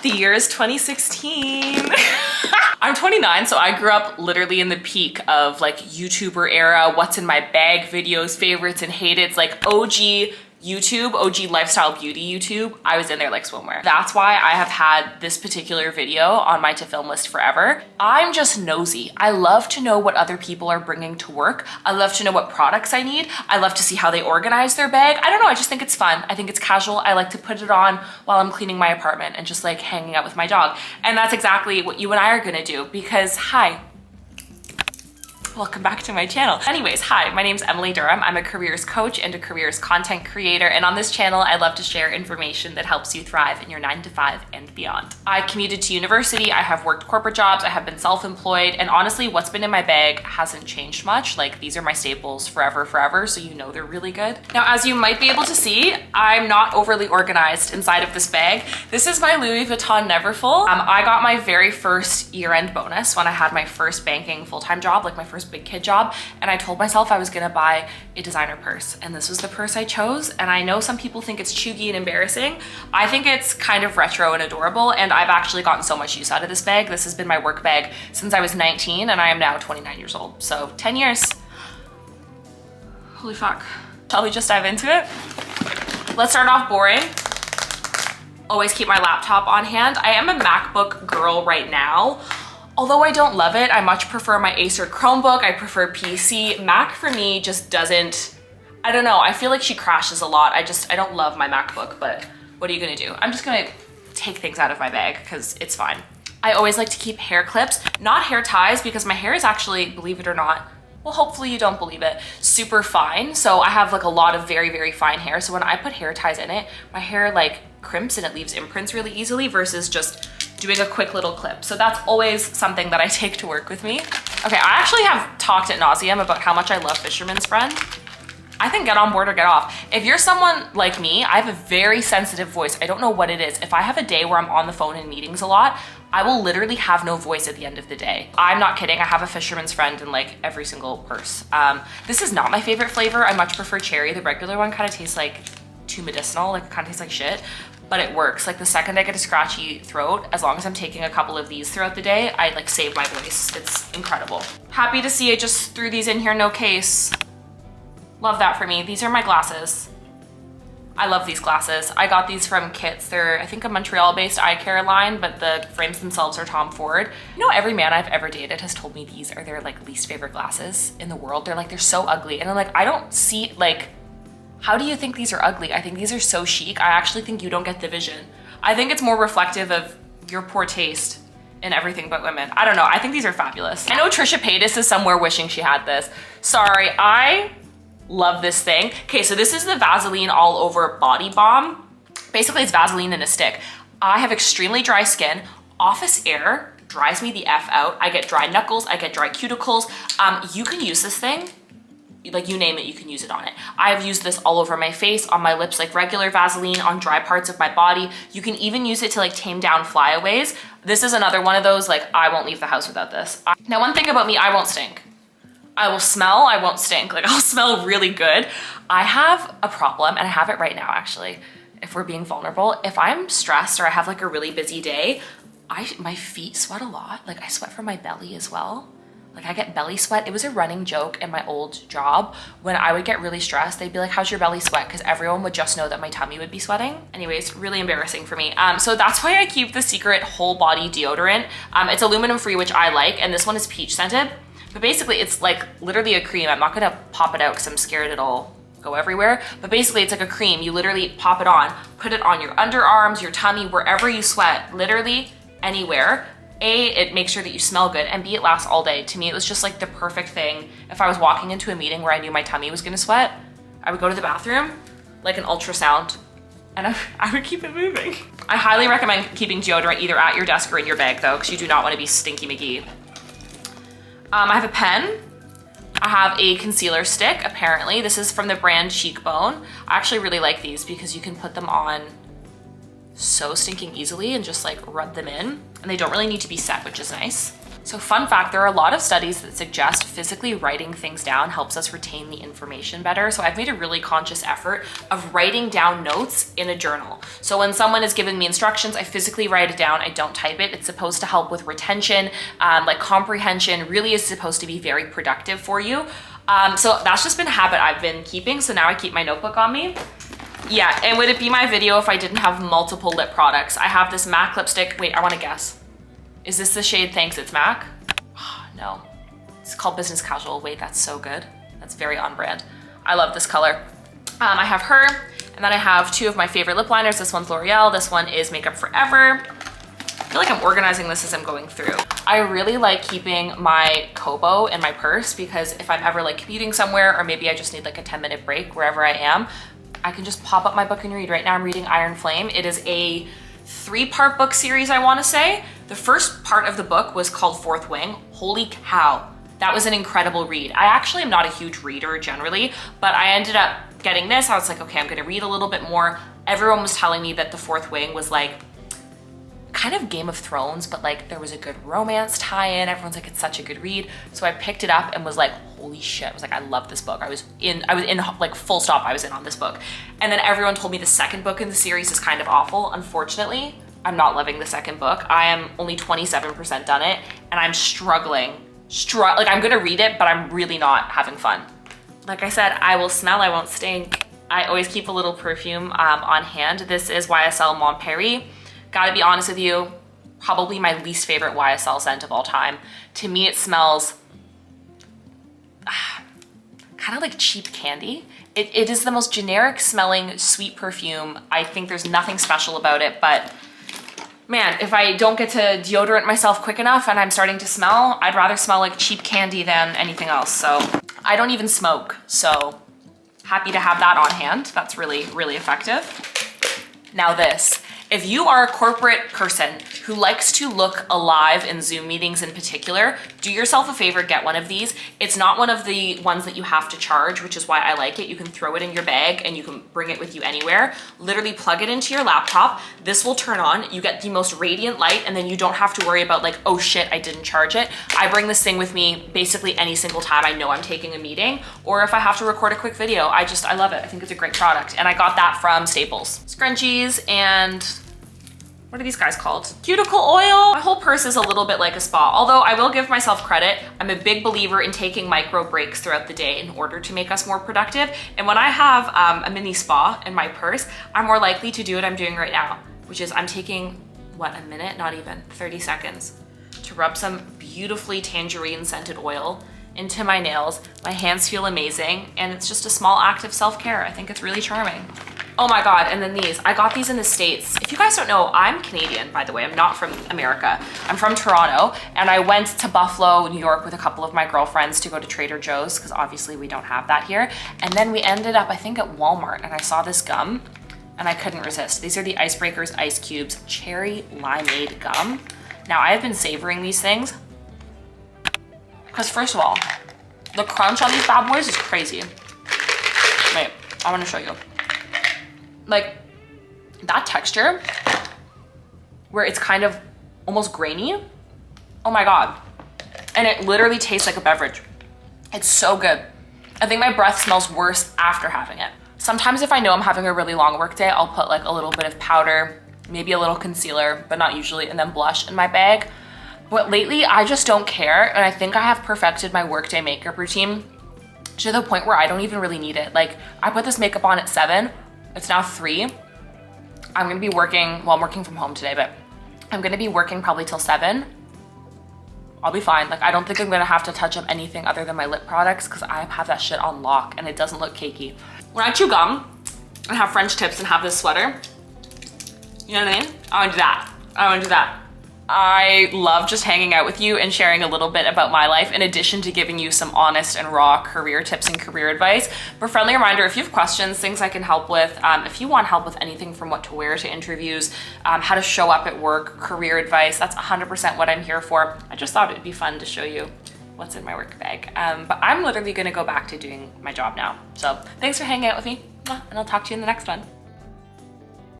The year is 2016. I'm 29, so I grew up literally in the peak of like YouTuber era, what's in my bag videos, favorites and hated, like OG YouTube, OG lifestyle beauty YouTube. I was in there like swimwear. That's why I have had this particular video on my to film list forever. I'm just nosy. I love to know what other people are bringing to work. I love to know what products I need. I love to see how they organize their bag. I don't know, I just think it's fun. I think it's casual. I like to put it on while I'm cleaning my apartment and just like hanging out with my dog. And that's exactly what you and I are gonna do because hi, welcome back to my channel. Anyways, hi, my name's Emily Durham. I'm a careers coach and a careers content creator. And on this channel, I love to share information that helps you thrive in your 9 to 5 and beyond. I commuted to university. I have worked corporate jobs. I have been self-employed. And honestly, what's been in my bag hasn't changed much. Like these are my staples forever. So you know they're really good. Now, as you might be able to see, I'm not overly organized inside of this bag. This is my Louis Vuitton Neverfull. I got my very first year-end bonus when I had my first banking full-time job, like my first big kid job, and I told myself I was gonna buy a designer purse, and this was the purse I chose. And I know some people think it's chuggy and embarrassing. I think it's kind of retro and adorable, and I've actually gotten so much use out of this bag. This has been my work bag since I was 19, and I am now 29 years old, so 10 years. Holy fuck. Shall we just dive into it? Let's start off boring. Always keep my laptop on hand. I am a MacBook girl right now. Although I don't love it, I much prefer my Acer Chromebook. I prefer PC. Mac for me just doesn't, I don't know. I feel like she crashes a lot. I don't love my MacBook, but what are you gonna do? I'm just gonna take things out of my bag because it's fine. I always like to keep hair clips, not hair ties, because my hair is actually, believe it or not, well, hopefully you don't believe it, super fine. So I have like a lot of very fine hair. So when I put hair ties in it, my hair like crimps and it leaves imprints really easily versus just doing a quick little clip. So that's always something that I take to work with me. Okay, I actually have talked ad nauseum about how much I love Fisherman's Friend. I think get on board or get off. If you're someone like me, I have a very sensitive voice. I don't know what it is. If I have a day where I'm on the phone in meetings a lot, I will literally have no voice at the end of the day. I'm not kidding. I have a Fisherman's Friend in like every single purse. This is not my favorite flavor. I much prefer cherry. The regular one kind of tastes like too medicinal, like it kind of tastes like shit, but it works. Like the second I get a scratchy throat, as long as I'm taking a couple of these throughout the day, I like save my voice. It's incredible. Happy to see I just threw these in here, no case. Love that for me. These are my glasses. I love these glasses. I got these from Kits. They're, I think, a Montreal-based eye care line, but the frames themselves are Tom Ford. You know, every man I've ever dated has told me these are their like least favorite glasses in the world. They're like, they're so ugly. And I'm like, I don't see, like, how do you think these are ugly? I think these are so chic. I actually think you don't get the vision. I think it's more reflective of your poor taste in everything but women. I don't know, I think these are fabulous. I know Trisha Paytas is somewhere wishing she had this. Sorry, I love this thing. Okay, so this is the Vaseline All Over Body Balm. Basically, it's Vaseline in a stick. I have extremely dry skin. Office air dries me the F out. I get dry knuckles, I get dry cuticles. You can use this thing, like you name it, you can use it on it. I've used this all over my face, on my lips like regular Vaseline, on dry parts of my body. You can even use it to like tame down flyaways. This is another one of those, like I won't leave the house without this. Now, one thing about me, I won't stink. I will smell, I won't stink. Like I'll smell really good. I have a problem, and I have it right now actually, if we're being vulnerable. If I'm stressed or I have like a really busy day, my feet sweat a lot. Like I sweat from my belly as well. Like I get belly sweat. It was a running joke in my old job. When I would get really stressed, they'd be like, how's your belly sweat? Because everyone would just know that my tummy would be sweating. Anyways, really embarrassing for me. So that's why I keep the Secret whole body deodorant. It's aluminum free, which I like. And this one is peach scented. But basically it's like literally a cream. I'm not gonna pop it out because I'm scared it'll go everywhere. But basically it's like a cream. You literally pop it on, put it on your underarms, your tummy, wherever you sweat, literally anywhere. A, it makes sure that you smell good, and B, it lasts all day. To me, it was just like the perfect thing. If I was walking into a meeting where I knew my tummy was gonna sweat, I would go to the bathroom, like an ultrasound, and I would keep it moving. I highly recommend keeping deodorant either at your desk or in your bag though, because you do not wanna be stinky McGee. I have a pen. I have a concealer stick, apparently. This is from the brand Cheekbone. I actually really like these because you can put them on so stinking easily and just like rub them in. And they don't really need to be set, which is nice. So fun fact, there are a lot of studies that suggest physically writing things down helps us retain the information better. So I've made a really conscious effort of writing down notes in a journal. So when someone is giving me instructions, I physically write it down, I don't type it. It's supposed to help with retention, like comprehension, really is supposed to be very productive for you. So that's just been a habit I've been keeping. So now I keep my notebook on me. Yeah, and would it be my video if I didn't have multiple lip products? I have this MAC lipstick. Wait, I wanna guess. Is this the shade Thanks It's MAC? Oh, no, it's called Business Casual. Wait, that's so good. That's very on brand. I love this color. I have her, and then I have two of my favorite lip liners. This one's L'Oreal, this one is Makeup Forever. I feel like I'm organizing this as I'm going through. I really like keeping my Kobo in my purse because if I'm ever like commuting somewhere or maybe I just need like a 10-minute break wherever I am, I can just pop up my book and read. Right now I'm reading Iron Flame. It is a 3-part book series, I wanna say. The first part of the book was called Fourth Wing. Holy cow, that was an incredible read. I actually am not a huge reader generally, but I ended up getting this. I was like, okay, I'm gonna read a little bit more. Everyone was telling me that the Fourth Wing was like kind of Game of Thrones, but like there was a good romance tie-in. Everyone's like, it's such a good read. So I picked it up and was like, holy shit. I was like, I love this book. I was in like full stop, I was in on this book. And then everyone told me the second book in the series is kind of awful. Unfortunately, I'm not loving the second book. I am only 27% done it and I'm struggling. Like I'm gonna read it, but I'm really not having fun. Like I said, I will smell, I won't stink. I always keep a little perfume on hand. This is YSL Mon Paris. Gotta be honest with you, probably my least favorite YSL scent of all time. To me, it smells kind of like cheap candy. It is the most generic smelling sweet perfume. I think there's nothing special about it, but man, if I don't get to deodorant myself quick enough and I'm starting to smell, I'd rather smell like cheap candy than anything else. So I don't even smoke, so happy to have that on hand. That's really, really effective. Now this. If you are a corporate person who likes to look alive in Zoom meetings in particular, do yourself a favor, get one of these. It's not one of the ones that you have to charge, which is why I like it. You can throw it in your bag and you can bring it with you anywhere. Literally plug it into your laptop. This will turn on. You get the most radiant light and then you don't have to worry about like, oh shit, I didn't charge it. I bring this thing with me basically any single time I know I'm taking a meeting or if I have to record a quick video. I love it. I think it's a great product. And I got that from Staples. Scrunchies and what are these guys called? Cuticle oil. My whole purse is a little bit like a spa, although I will give myself credit. I'm a big believer in taking micro breaks throughout the day in order to make us more productive. And when I have a mini spa in my purse, I'm more likely to do what I'm doing right now, which is I'm taking, what, a minute? Not even, 30 seconds to rub some beautifully tangerine scented oil into my nails. My hands feel amazing and it's just a small act of self-care. I think it's really charming. Oh my God, and then these. I got these in the States. If you guys don't know, I'm Canadian, by the way. I'm not from America. I'm from Toronto, and I went to Buffalo, New York with a couple of my girlfriends to go to Trader Joe's, because obviously we don't have that here. And then we ended up, I think, at Walmart, and I saw this gum, and I couldn't resist. These are the Icebreakers Ice Cubes Cherry Limeade Gum. Now, I have been savoring these things, because first of all, the crunch on these bad boys is crazy. Wait, I wanna show you. Like that texture where it's kind of almost grainy. Oh my God. And it literally tastes like a beverage. It's so good. I think my breath smells worse after having it. Sometimes if I know I'm having a really long work day, I'll put like a little bit of powder, maybe a little concealer, but not usually, and then blush in my bag. But lately I just don't care. And I think I have perfected my workday makeup routine to the point where I don't even really need it. Like I put this makeup on at 7. It's now 3. I'm gonna be working, well, I'm working from home today, but I'm gonna be working probably till 7. I'll be fine. Like, I don't think I'm gonna have to touch up anything other than my lip products because I have that shit on lock and it doesn't look cakey. When I chew gum and have French tips and have this sweater, you know what I mean? I wanna do that. I wanna do that. I love just hanging out with you and sharing a little bit about my life in addition to giving you some honest and raw career tips and career advice. But friendly reminder, if you have questions, things I can help with, if you want help with anything from what to wear to interviews, how to show up at work, career advice, that's 100% what I'm here for. I just thought it'd be fun to show you what's in my work bag. But I'm literally gonna go back to doing my job now. So thanks for hanging out with me and I'll talk to you in the next one.